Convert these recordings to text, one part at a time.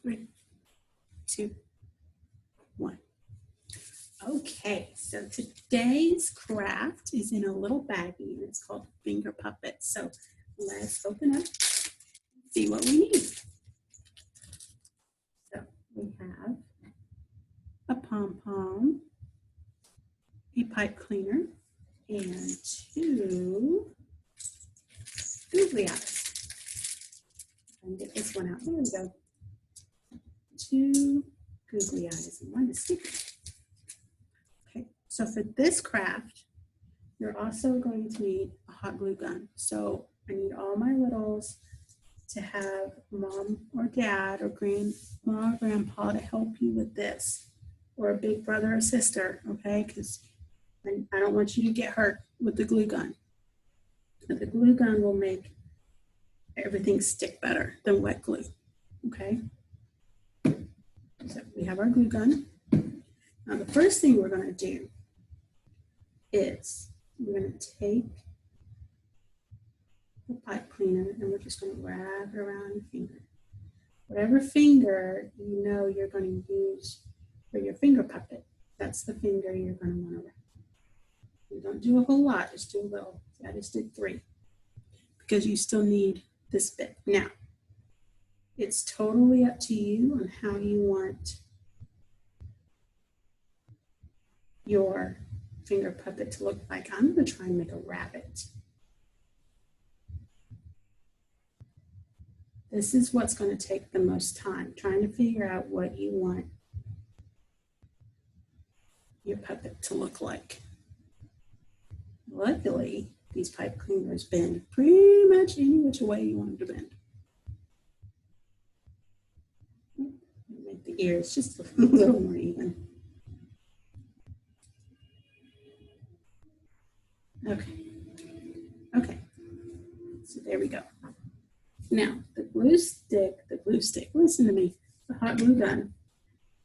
3, 2, 1. Okay, so today's craft is in a little baggie and it's called Finger Puppet. So let's open up and see what we need. So we have a pom-pom, a pipe cleaner, and 2 googly eyes. I can get this one out. There we go. 2 googly eyes and 1 is sticky. Okay, so for this craft, you're also going to need a hot glue gun. So I need all my littles to have mom or dad or grandma or grandpa to help you with this, or a big brother or sister, okay? Because I don't want you to get hurt with the glue gun. But the glue gun will make everything stick better than wet glue, okay? So we have our glue gun. Now the first thing we're going to do is we're going to take the pipe cleaner and we're just going to wrap it around your finger. Whatever finger you know you're going to use for your finger puppet, that's the finger you're going to want to wrap. You don't do a whole lot, just do a little. See, I just did 3 because you still need this bit. Now, it's totally up to you on how you want your finger puppet to look like. I'm going to try and make a rabbit. This is what's going to take the most time, trying to figure out what you want your puppet to look like. Luckily, these pipe cleaners bend pretty much any which way you want them to bend. Make the ears just a little more even. Okay, so there we go. Now, the glue stick, listen to me, the hot glue gun,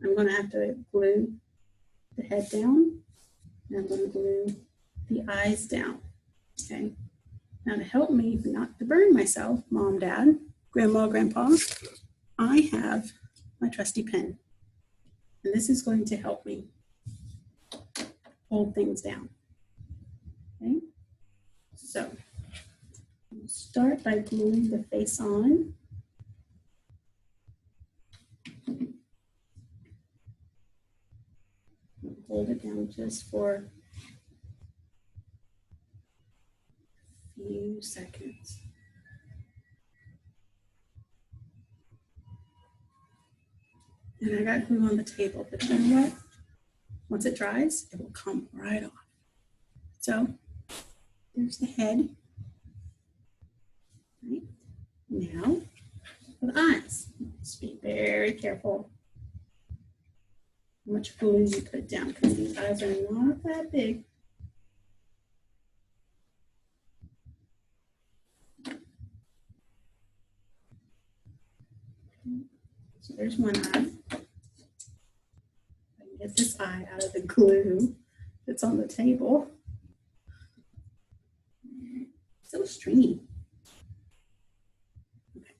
I'm going to have to glue the head down, and I'm going to glue the eyes down, okay? Now to help me not to burn myself, mom, dad, grandma, grandpa, I have my trusty pen, and this is going to help me hold things down, okay? So, start by gluing the face on. Hold it down just for a few seconds. And I got glue on the table, but you know what? Once it dries, it will come right off. So, there's the head. Right. Now, for the eyes, just be very careful how much glue you put down because these eyes are not that big. So there's one eye. I can get this eye out of the glue that's on the table. So stringy. Okay.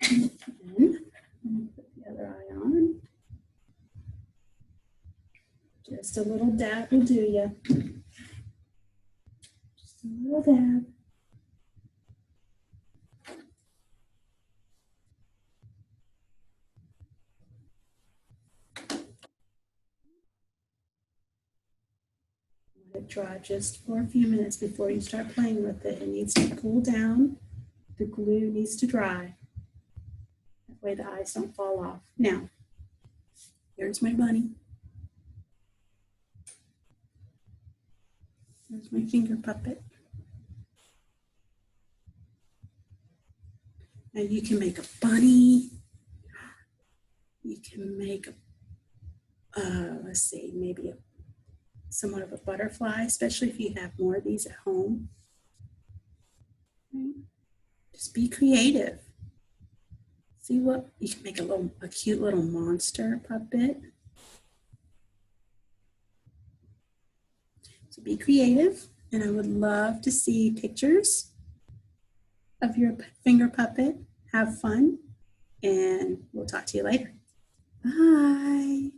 And put the other eye on. Just a little dab will do ya. Just a little dab. Let it dry just for a few minutes before you start playing with it. It needs to cool down. The glue needs to dry. That way the eyes don't fall off. Now, here's my bunny. There's my finger puppet. Now you can make a bunny. You can make a, let's see, maybe somewhat of a butterfly, especially if you have more of these at home. Okay. Just be creative. See what, you can make a cute little monster puppet. So be creative, and I would love to see pictures of your finger puppet. Have fun. and we'll talk to you later. Bye.